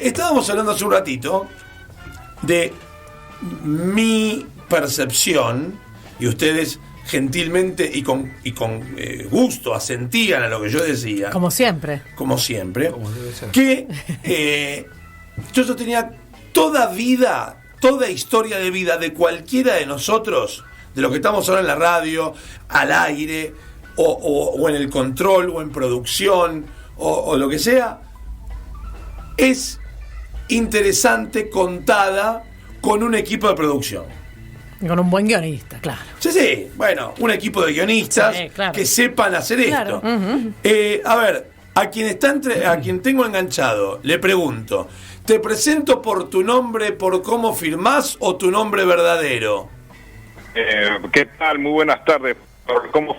Estábamos hablando hace un ratito de mi percepción, y ustedes gentilmente y con gusto asentían a lo que yo decía. Como siempre. Como siempre. Que yo sostenía toda historia de vida de cualquiera de nosotros, de lo que estamos ahora en la radio, al aire, o en el control, o en producción, o lo que sea, es interesante contada con un equipo de producción. Con un buen guionista, claro. Sí, bueno, un equipo de guionistas claro, que sepan hacer claro. esto. A ver, a quien tengo enganchado, le pregunto, ¿te presento por tu nombre, por cómo firmás, o tu nombre verdadero? ¿Qué tal? Muy buenas tardes. ¿Por cómo?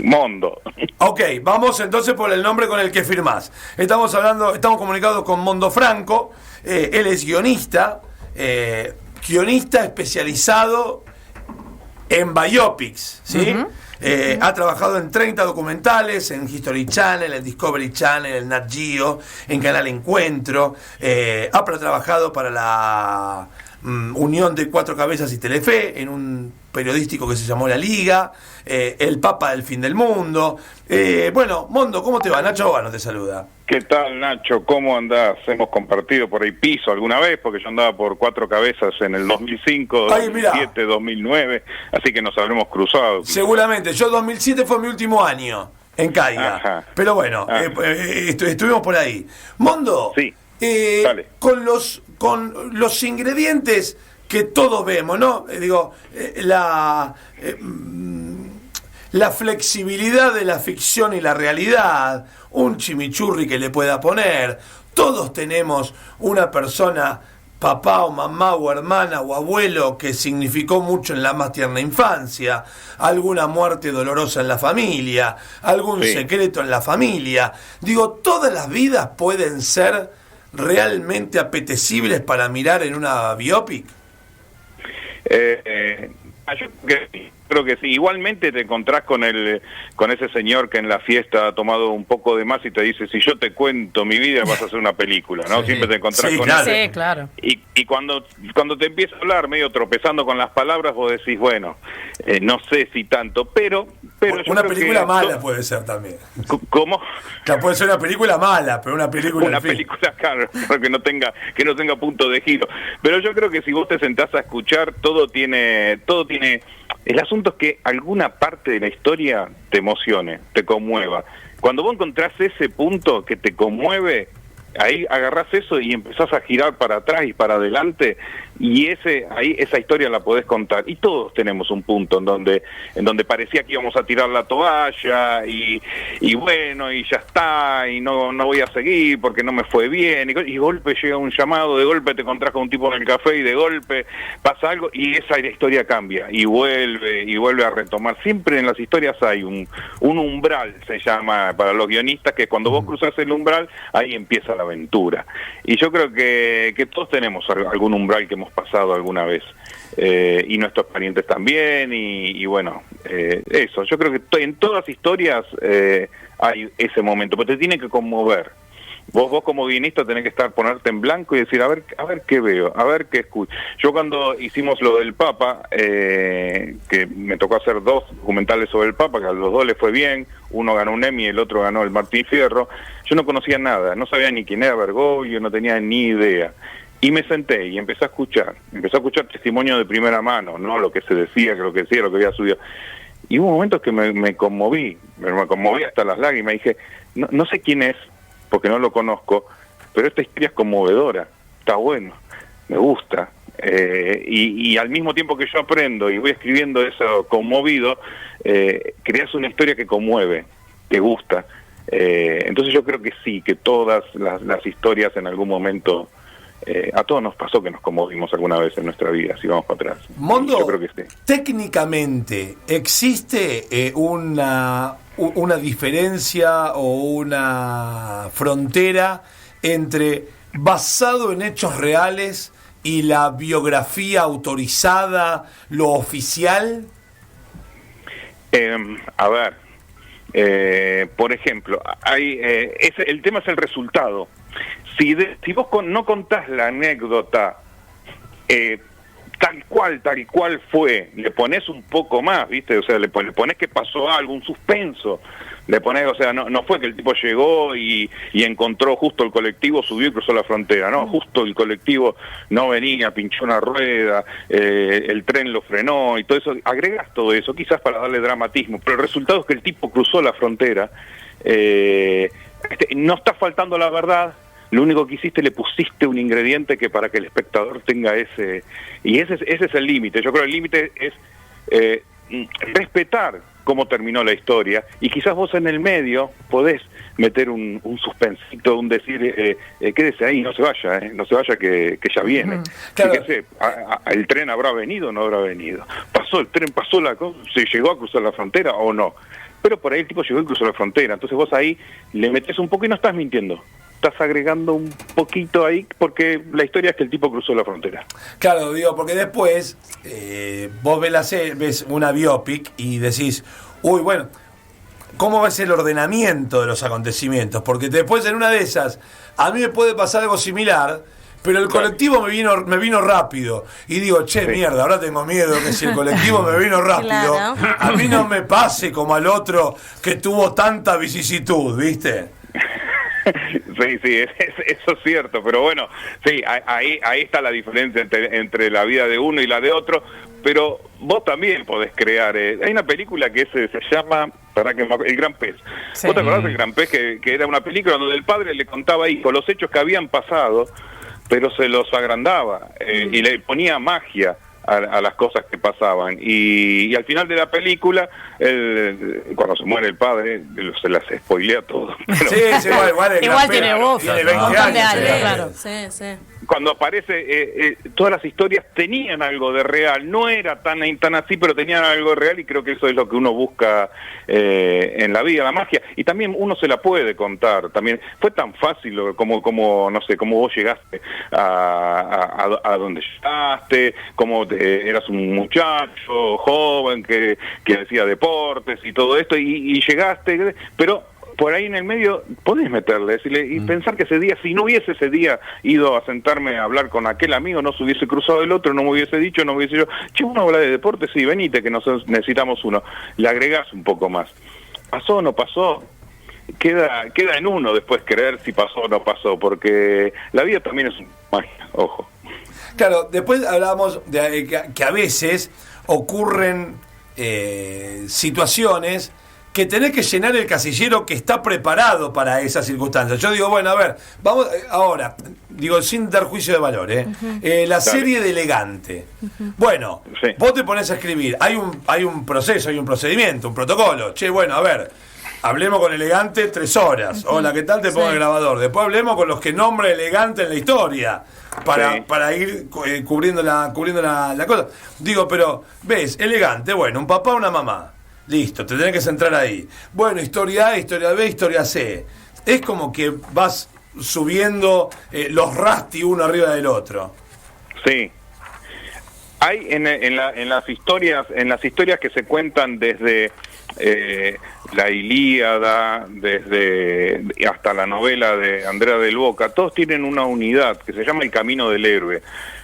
Mondo. Ok, vamos entonces por el nombre con el que firmás. Estamos comunicados con Mondo Franco. Él es guionista especializado en biopics, ¿sí? Ha trabajado en 30 documentales, en History Channel, en Discovery Channel, en Nat Geo, en Canal Encuentro. Ha trabajado para la Unión de Cuatro Cabezas y Telefe, en un periodístico que se llamó La Liga, El Papa del Fin del Mundo. Bueno, Mondo, ¿cómo te va? Nacho Bogano te saluda. ¿Qué tal, Nacho? ¿Cómo andás? Hemos compartido por ahí piso alguna vez, porque yo andaba por Cuatro Cabezas en el 2005, 2007, 2009, así que nos habremos cruzado. Seguramente, yo 2007 fue mi último año en Caiga. Ajá. Pero bueno, estuvimos por ahí. Mondo, sí, con los ingredientes que todos vemos, ¿no? La flexibilidad de la ficción y la realidad, un chimichurri que le pueda poner. Todos tenemos una persona, papá o mamá o hermana o abuelo, que significó mucho en la más tierna infancia, alguna muerte dolorosa en la familia, algún secreto en la familia. Todas las vidas pueden ser realmente apetecibles para mirar en una biopic. Yo creo que sí. Igualmente te encontrás con ese señor que en la fiesta ha tomado un poco de más y te dice, si yo te cuento mi vida vas a hacer una película, ¿no? Sí. Siempre te encontrás con claro. eso. Sí, claro. Y cuando te empieza a hablar medio tropezando con las palabras, vos decís, bueno, no sé si tanto, pero una película mala puede ser también. ¿Cómo? Claro, puede ser una película mala, pero una película claro, que no tenga punto de giro. Pero yo creo que si vos te sentás a escuchar, todo tiene. El asunto es que alguna parte de la historia te emocione, te conmueva. Cuando vos encontrás ese punto que te conmueve, ahí agarrás eso y empezás a girar para atrás y para adelante, y ahí esa historia la podés contar. Y todos tenemos un punto en donde parecía que íbamos a tirar la toalla y bueno, y ya está, y no voy a seguir porque no me fue bien, y de golpe llega un llamado, de golpe te encontrás con un tipo en el café y de golpe pasa algo y esa historia cambia y vuelve a retomar. Siempre en las historias hay un umbral, se llama para los guionistas, que cuando vos cruzás el umbral, ahí empieza la aventura. Y yo creo que todos tenemos algún umbral que hemos pasado alguna vez, y nuestros parientes también, y bueno, eso, yo creo que en todas historias hay ese momento, pero te tiene que conmover. Vos como guionista tenés que ponerte en blanco y decir, a ver qué veo, a ver qué escucho. Yo cuando hicimos lo del Papa, que me tocó hacer 2 documentales sobre el Papa, que a los 2 les fue bien, uno ganó un Emmy y el otro ganó el Martín Fierro, yo no conocía nada, no sabía ni quién era Bergoglio, no tenía ni idea. Y me senté y empecé a escuchar testimonio de primera mano, no lo que se decía, lo que había subido. Y hubo momentos que me conmoví hasta las lágrimas, y dije, no sé quién es, porque no lo conozco, pero esta historia es conmovedora, está bueno, me gusta, y al mismo tiempo que yo aprendo y voy escribiendo eso conmovido, creas una historia que conmueve, te gusta. Entonces yo creo que sí, que todas las historias en algún momento, a todos nos pasó que nos conmovimos alguna vez en nuestra vida, si vamos para atrás. Mondo, yo creo que sí. Técnicamente, ¿existe una diferencia o una frontera entre basado en hechos reales y la biografía autorizada, lo oficial? A ver, por ejemplo, el tema es el resultado. si vos no contás la anécdota tal cual fue, le pones un poco más, ¿viste? O sea, le pones que pasó algo, un suspenso, le pones, o sea, no fue que el tipo llegó y encontró justo el colectivo, subió y cruzó la frontera, no, justo el colectivo no venía, pinchó una rueda, el tren lo frenó y todo eso, agregás todo eso, quizás para darle dramatismo, pero el resultado es que el tipo cruzó la frontera, no está faltando la verdad. Lo único que hiciste, le pusiste un ingrediente que para que el espectador tenga ese... Y ese es el límite. Yo creo que el límite es respetar cómo terminó la historia. Y quizás vos en el medio podés meter un suspensito, un decir, quédese ahí, no se vaya, no se vaya que ya viene. Claro. Fíjese, ¿el tren habrá venido o no habrá venido? ¿Pasó el tren, pasó la cosa, se llegó a cruzar la frontera o no? Pero por ahí el tipo llegó y cruzó la frontera. Entonces vos ahí le metés un poco y no estás mintiendo. Estás agregando un poquito ahí porque la historia es que el tipo cruzó la frontera. Claro, digo, porque después vos ves una biopic y decís, uy, bueno, ¿cómo va a ser el ordenamiento de los acontecimientos? Porque después en una de esas, a mí me puede pasar algo similar, pero el colectivo me vino rápido. Y digo, che, mierda, ahora tengo miedo que si el colectivo me vino rápido, a mí no me pase como al otro que tuvo tanta vicisitud, ¿viste? Sí, eso es cierto, pero bueno, sí, ahí está la diferencia entre la vida de uno y la de otro, pero vos también podés crear. Hay una película que se llama El Gran Pez. Sí. ¿Vos te acordás del Gran Pez? Que era una película donde el padre le contaba ahí con los hechos que habían pasado, pero se los agrandaba y le ponía magia a las cosas que pasaban, y al final de la película cuando se muere el padre se las spoilea todo, pero, sí, igual tiene voz, tiene 20 años, claro. Sí. Cuando aparece todas las historias tenían algo de real, no era tan así, pero tenían algo de real, y creo que eso es lo que uno busca en la vida, la magia, y también uno se la puede contar. También fue tan fácil como no sé, cómo vos llegaste a donde llegaste, cómo eras un muchacho joven que hacía deportes y todo esto, y llegaste, pero por ahí en el medio podés meterle, decirle, y pensar que ese día, si no hubiese ese día ido a sentarme a hablar con aquel amigo, no se hubiese cruzado el otro, no me hubiese dicho, no hubiese yo, che, uno habla de deporte, sí, venite, que necesitamos uno. Le agregás un poco más. ¿Pasó o no pasó? Queda en uno después creer si pasó o no pasó, porque la vida también es magia, ojo. Claro, después hablábamos de que a veces ocurren situaciones que tenés que llenar el casillero que está preparado para esas circunstancias. Yo digo, bueno, a ver, vamos ahora, digo, sin dar juicio de valor, la serie de Elegante. Bueno, sí. Vos te pones a escribir, hay un proceso, hay un procedimiento, un protocolo. Che, bueno, a ver, hablemos con Elegante 3 horas. Hola, ¿qué tal? Te pongo el grabador. Después hablemos con los que nombra Elegante en la historia. Para ir cubriendo la cosa. Digo, pero, ves, Elegante, bueno, un papá, una mamá. Listo, te tenés que centrar ahí. Bueno, historia A, historia B, historia C. Es como que vas subiendo los rasti uno arriba del otro. Sí. Hay en las historias que se cuentan desde la Ilíada, desde hasta la novela de Andrea del Boca, todos tienen una unidad que se llama el camino del héroe,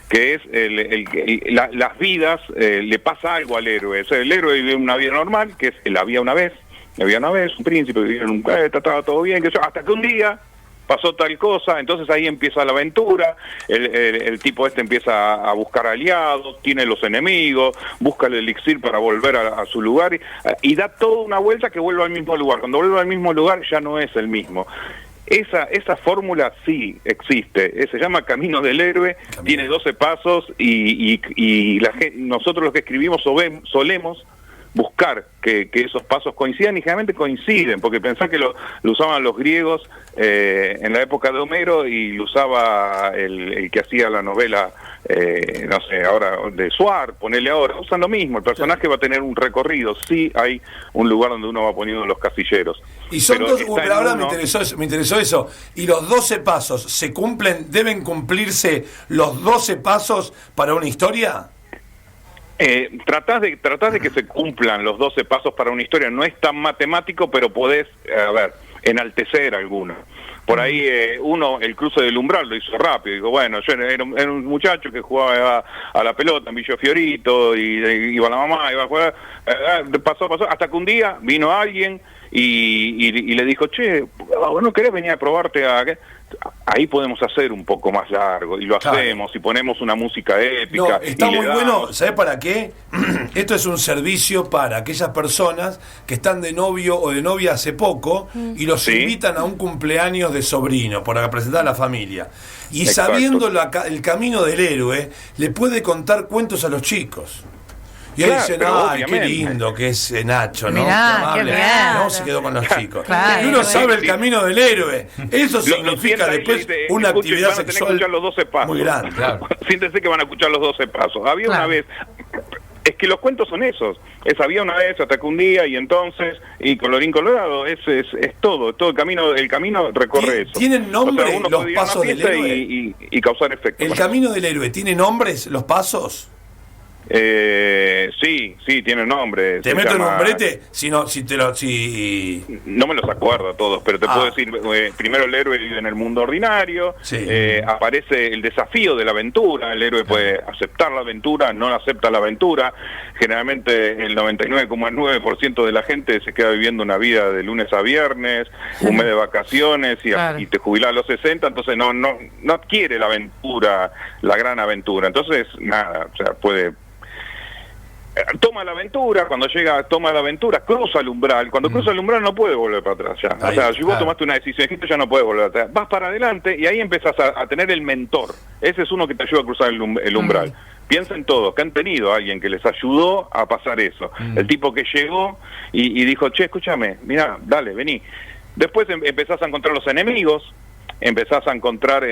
que es las vidas, le pasa algo al héroe. O sea, el héroe vive una vida normal, que es había una vez, un príncipe, vivía en estaba todo bien, hasta que un día pasó tal cosa, entonces ahí empieza la aventura, el tipo empieza a buscar aliados, tiene los enemigos, busca el elixir para volver a su lugar, y da toda una vuelta que vuelve al mismo lugar. Cuando vuelve al mismo lugar ya no es el mismo. Esa fórmula sí existe, se llama Camino del Héroe, tiene 12 pasos, y nosotros los que escribimos solemos buscar que esos pasos coincidan, y generalmente coinciden, porque pensá que lo usaban los griegos en la época de Homero, y lo usaba el que hacía la novela, no sé, ahora de Suar, ponele ahora, usan lo mismo, el personaje va a tener un recorrido, sí hay un lugar donde uno va poniendo los casilleros. Y son pero ahora me interesó eso, y los 12 pasos, ¿se cumplen, deben cumplirse los 12 pasos para una historia? Tratás de que se cumplan los 12 pasos para una historia, no es tan matemático, pero podés, a ver, enaltecer algunos. Por ahí uno, el cruce del umbral lo hizo rápido. Digo, bueno, yo era un muchacho que jugaba a la pelota en Villa Fiorito, y iba la mamá, iba a jugar, pasó, hasta que un día vino alguien y le dijo, che, ¿no querés venir a probarte a...? Ahí podemos hacer un poco más largo, y lo hacemos, y ponemos una música épica. No, está muy bueno, ¿sabés para qué? Esto es un servicio para aquellas personas que están de novio o de novia hace poco y los invitan a un cumpleaños de sobrino para presentar a la familia. Y Exacto. sabiendo el camino del héroe, le puede contar cuentos a los chicos. Y ahí dicen, ay, qué lindo que es Nacho, ¿no? Mirá, qué bien. No, se quedó con los chicos. Claro. Y uno sabe el camino del héroe. Eso significa después una actividad van a tener que sexual escuchar los 12 pasos. muy grande. Claro. Siéntense que van a escuchar los 12 pasos. Había una vez... Es que los cuentos son esos. Había una vez, hasta que un día, y entonces, y colorín colorado, es todo el camino recorre eso. ¿Tienen nombre uno los puede ir a una pasos del fiesta héroe? y causar efecto. ¿El camino del héroe tiene nombres, los pasos? Sí, tiene nombre. Te meto en un brete, si no me los acuerdo todos, pero te puedo decir, primero el héroe vive en el mundo ordinario, aparece el desafío de la aventura, el héroe puede aceptar la aventura, no acepta la aventura, generalmente el 99,9% de la gente se queda viviendo una vida de lunes a viernes, un mes de vacaciones, y te jubilás a los 60, entonces no adquiere la aventura, la gran aventura, entonces nada, o sea, puede... Toma la aventura, cuando llega, toma la aventura, cruza el umbral. Cuando cruza el umbral no puede volver para atrás ya. O sea, si vos tomaste una decisión, ya no puedes volver atrás. Vas para adelante y ahí empezás a tener el mentor. Ese es uno que te ayuda a cruzar el umbral. Piensen todos que han tenido a alguien que les ayudó a pasar eso. El tipo que llegó y dijo, che, escúchame, mirá, dale, vení. Después empezás a encontrar los enemigos, empezás a encontrar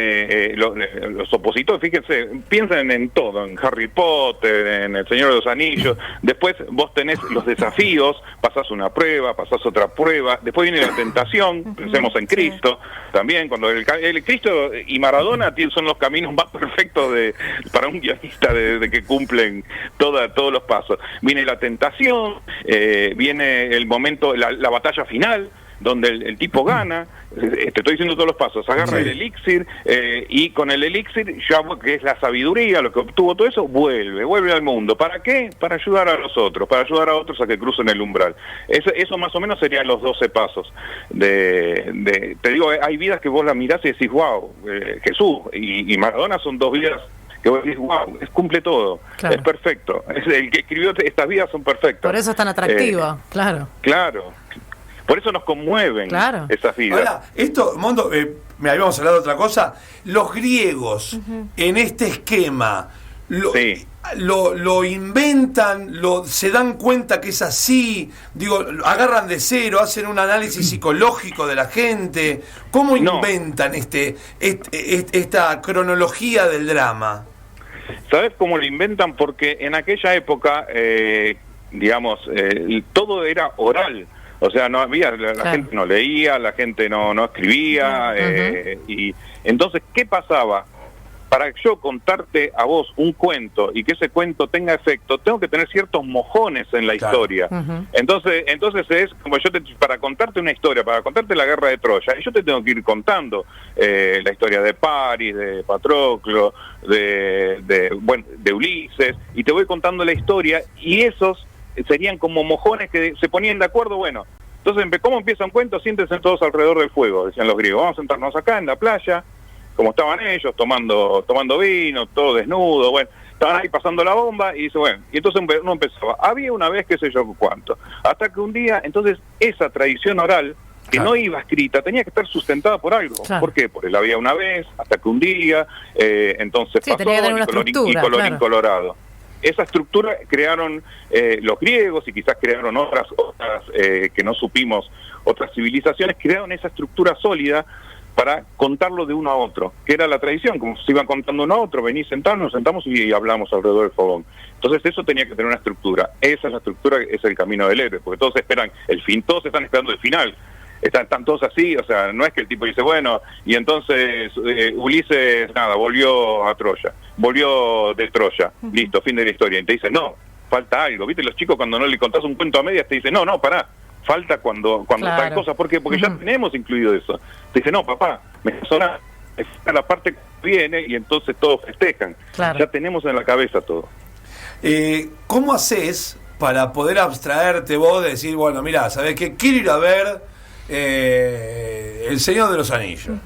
los opositores. Fíjense, piensen en todo, en Harry Potter, en El Señor de los Anillos. Después vos tenés los desafíos, pasás una prueba, pasás otra prueba. Después viene la tentación, pensemos en Cristo también, cuando el Cristo y Maradona son los caminos más perfectos para un guionista de que cumplen todos los pasos. Viene la tentación, viene el momento, la batalla final, donde el tipo gana. Te estoy diciendo todos los pasos, agarra el elixir, y con el elixir, ya que es la sabiduría, lo que obtuvo todo eso, vuelve al mundo. ¿Para qué? Para ayudar a los otros, para ayudar a otros a que crucen el umbral. Eso más o menos serían los 12 pasos. Te digo, hay vidas que vos la mirás y decís, wow, Jesús y Maradona son dos vidas que vos decís, wow, cumple todo, es perfecto. El que escribió estas vidas son perfectas. Por eso es tan atractivo, claro. Por eso nos conmueven esas vidas. Ahora, esto, Mondo, me habíamos hablado de otra cosa. Los griegos, en este esquema, lo inventan, se dan cuenta que es así, digo, agarran de cero, hacen un análisis psicológico de la gente. ¿Cómo inventan esta cronología del drama? ¿Sabes cómo lo inventan? Porque en aquella época, todo era oral. O sea, no había, la gente no leía, la gente no escribía, y entonces, ¿qué pasaba? Para yo contarte a vos un cuento y que ese cuento tenga efecto, tengo que tener ciertos mojones en la historia. Entonces es como para contarte una historia, para contarte la guerra de Troya, y yo te tengo que ir contando la historia de Paris, de Patroclo, de Ulises, y te voy contando la historia, y esos serían como mojones que se ponían de acuerdo. Bueno, entonces, ¿cómo empieza un cuento? Siéntense todos alrededor del fuego, decían los griegos. Vamos a sentarnos acá en la playa, como estaban ellos, tomando vino, todo desnudo, bueno, estaban ahí pasando la bomba, y dice, bueno, y entonces uno empezaba. Había una vez, qué sé yo cuánto. Hasta que un día, entonces, esa tradición oral, que no iba escrita, tenía que estar sustentada por algo. ¿Por qué? Porque la había una vez, hasta que un día, entonces pasó, y colorín colorado. Esa estructura crearon los griegos, y quizás crearon otras que no supimos, otras civilizaciones, crearon esa estructura sólida para contarlo de uno a otro, que era la tradición, como se iban contando uno a otro, venís, nos sentamos y hablamos alrededor del fogón. Entonces eso tenía que tener una estructura. Esa es la estructura, es el camino del héroe, porque todos esperan el fin, todos están esperando el final. Están todos así, o sea, no es que el tipo dice, bueno, y entonces Ulises, volvió a Troya, volvió de Troya, listo, fin de la historia. Y te dice, no, falta algo, ¿viste? Los chicos cuando no le contás un cuento a medias te dicen, no, pará, falta cuando tal cosa. ¿Por qué? Porque ya tenemos incluido eso. Te dice, no, papá, me suena la parte que viene y entonces todos festejan. Claro. Ya tenemos en la cabeza todo. ¿Cómo haces para poder abstraerte vos de decir, bueno, mirá, ¿sabés qué? Quiero ir a ver El Señor de los Anillos.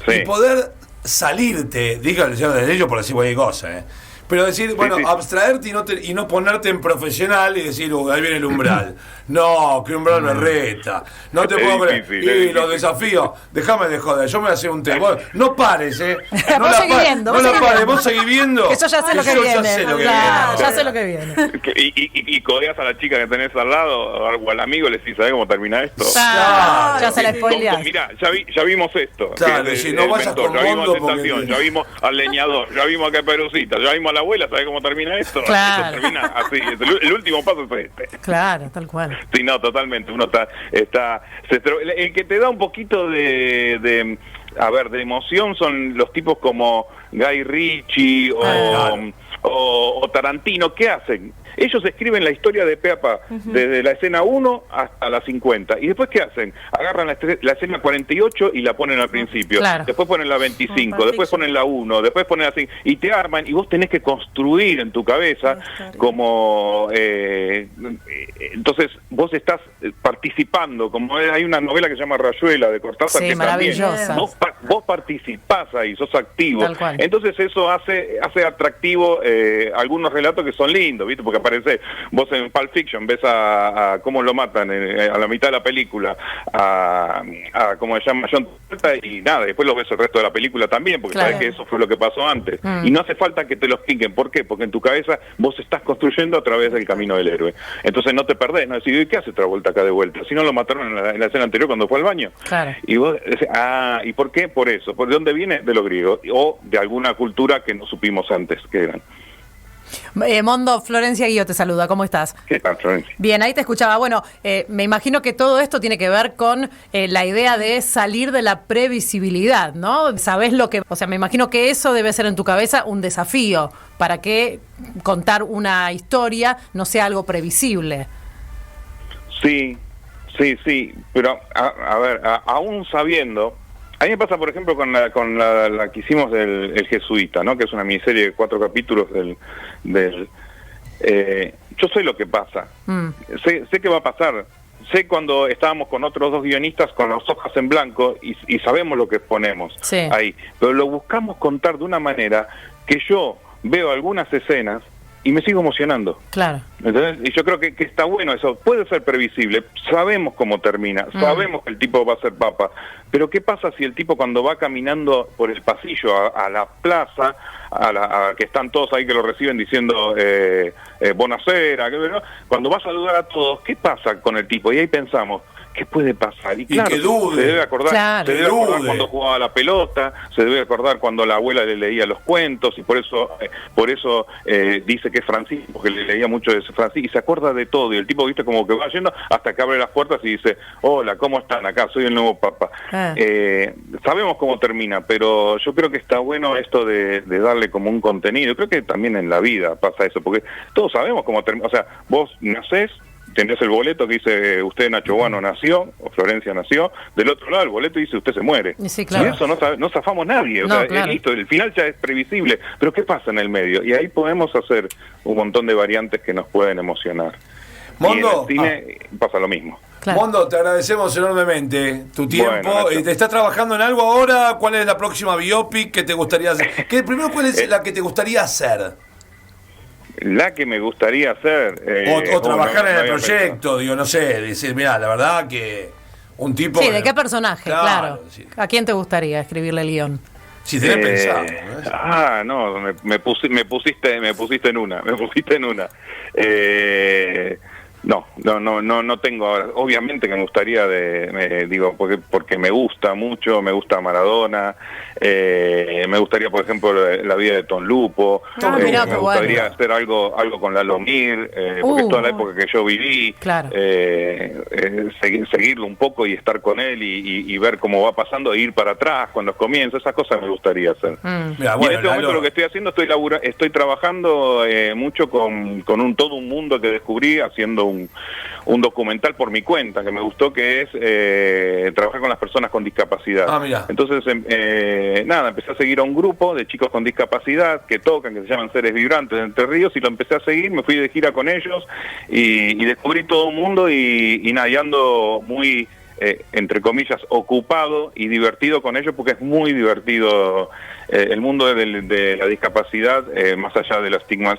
Sí. Y poder salirte, digo El Señor de los Anillos por decir cualquier cosa, pero decir, bueno, sí. abstraerte y no ponerte en profesional y decir, ahí viene el umbral. No, que umbral me reta. No te puedo creer. Y los desafíos, déjame de joder, yo me voy a hacer un té. Vos, no pares, No Vos seguís viendo, no la pares, vos seguís viendo. Que yo ya sé lo que viene. Ya sé lo que viene. Y codeas a la chica que tenés al lado o al amigo y le decís, ¿sabés cómo termina esto? Claro, ya se la spoileás. Mirá, ya vimos esto. Claro, si no vayas con ya vimos Mondo Tentación, porque... ya vimos al leñador, ya vimos a Caperucita, ya vimos a la abuela, ¿sabés cómo termina esto? Claro. Esto termina así. El último paso es este. Claro, tal cual. Sí, no, totalmente. Uno el que te da un poquito de emoción son los tipos como Guy Ritchie o Tarantino. ¿Qué hacen? Ellos escriben la historia de pe a pa, desde la escena 1 hasta la 50. ¿Y después qué hacen? Agarran la escena 48 y la ponen al principio. Claro. Después ponen la 25, después ponen la 1, después ponen la 5. Y te arman, y vos tenés que construir en tu cabeza como... entonces, vos estás participando, como hay una novela que se llama Rayuela, de Cortázar, sí, que maravillosa. también... Vos participás ahí, sos activo. Entonces eso hace atractivo algunos relatos que son lindos, ¿viste? Porque aparece, vos en Pulp Fiction ves a cómo lo matan a la mitad de la película, a cómo se llama John Travolta, y nada, después lo ves el resto de la película también, porque sabes que eso fue lo que pasó antes. Y no hace falta que te lo expliquen. ¿Por qué? Porque en tu cabeza vos estás construyendo a través del camino del héroe. Entonces no te perdés, no decís, ¿qué hace Travolta acá de vuelta? Si no lo mataron en la escena anterior cuando fue al baño. Claro. Y vos decís, ¿y por qué? Por eso. ¿De dónde viene? De lo griego. O de alguna cultura que no supimos antes que eran. Mondo, Florencia Guío te saluda, ¿cómo estás? ¿Qué tal, Florencia? Bien, ahí te escuchaba. Bueno, me imagino que todo esto tiene que ver con la idea de salir de la previsibilidad, ¿no? Sabés lo que... O sea, me imagino que eso debe ser en tu cabeza un desafío para que contar una historia no sea algo previsible. Sí, pero a ver, aún sabiendo... A mí me pasa, por ejemplo, con la que hicimos el Jesuita, ¿no? Que es una miniserie de 4 capítulos yo sé lo que pasa. Sé qué va a pasar. Sé cuando estábamos con otros 2 guionistas con las hojas en blanco y sabemos lo que ponemos ahí. Pero lo buscamos contar de una manera que yo veo algunas escenas y me sigo emocionando. Claro. ¿Entendés? Y yo creo que está bueno eso. Puede ser previsible. Sabemos cómo termina. Sabemos que el tipo va a ser papa. Pero ¿qué pasa si el tipo cuando va caminando por el pasillo a la plaza, que están todos ahí que lo reciben diciendo Bonacera, cuando va a saludar a todos, ¿qué pasa con el tipo? Y ahí pensamos, ¿qué puede pasar? Y claro, que dude. Se debe acordar, se debe acordar cuando jugaba a la pelota, se debe acordar cuando la abuela le leía los cuentos, y por eso dice que es Francisco, porque le leía mucho de Francisco, y se acuerda de todo, y el tipo, viste, como que va yendo hasta que abre las puertas y dice, hola, ¿cómo están? Acá soy el nuevo papa. Sabemos cómo termina, pero yo creo que está bueno esto de darle como un contenido. Creo que también en la vida pasa eso, porque todos sabemos cómo termina. O sea, vos nacés, tenés el boleto que dice usted Nacho Guano nació, o Florencia nació, del otro lado el boleto dice usted se muere. Sí, claro. Y eso no zafamos nadie, o sea, claro. Listo, el final ya es previsible, pero ¿qué pasa en el medio? Y ahí podemos hacer un montón de variantes que nos pueden emocionar. Mondo, y en el cine pasa lo mismo. Claro. Mondo, te agradecemos enormemente tu tiempo. Bueno, ¿Te estás trabajando en algo ahora? ¿Cuál es la próxima biopic que te gustaría hacer? Primero, ¿cuál es la que te gustaría hacer? La que me gustaría hacer... o trabajar en el proyecto, digo, no sé, decir, mira, la verdad que un tipo... Sí, ¿de qué personaje? Claro. Sí. ¿A quién te gustaría escribirle el guión? Si tenés pensado, ¿no? No, me pusiste en una. No tengo ahora. Obviamente que me gustaría porque me gusta mucho, me gusta Maradona, me gustaría, por ejemplo, la vida de Tom Lupo, mirá, me gustaría hacer algo con Lalo Mir, porque es toda la época que yo viví, claro. Seguirlo un poco y estar con él y ver cómo va pasando, e ir para atrás cuando comienza, esas cosas me gustaría hacer. Mirá, Y en este momento lo que estoy haciendo, estoy trabajando mucho con todo un mundo que descubrí, haciendo un documental por mi cuenta que me gustó, que es trabajar con las personas con discapacidad. Mira. Entonces, empecé a seguir a un grupo de chicos con discapacidad que tocan, que se llaman Seres Vibrantes de Entre Ríos, y lo empecé a seguir, me fui de gira con ellos y descubrí todo un mundo y ando muy, entre comillas, ocupado y divertido con ellos, porque es muy divertido el mundo de la discapacidad, más allá de los estigmas,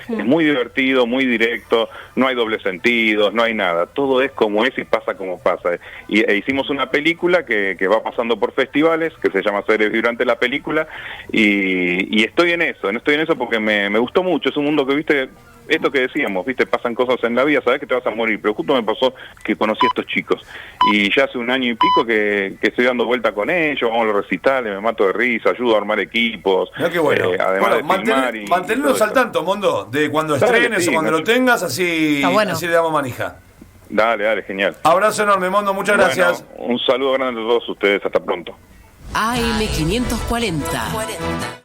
es muy divertido, muy directo, no hay dobles sentidos, no hay nada, todo es como es y pasa como pasa. E hicimos una película que va pasando por festivales, que se llama Seres Vibrantes la película, y estoy en eso porque me gustó mucho, es un mundo que, viste, esto que decíamos, viste, pasan cosas en la vida, sabes que te vas a morir, pero justo me pasó que conocí a estos chicos y ya hace un año y pico que estoy dando vuelta con ellos, vamos a los recitales, me mato de risa, ayudo a armar equipos. Mira qué bueno. Además mantenernos al tanto, Mondo, de cuando estrenes, sí, o cuando lo tengas, así le damos manija. Dale, genial. Abrazo enorme, Mondo, muchas gracias. Un saludo grande a todos ustedes, hasta pronto. AM540.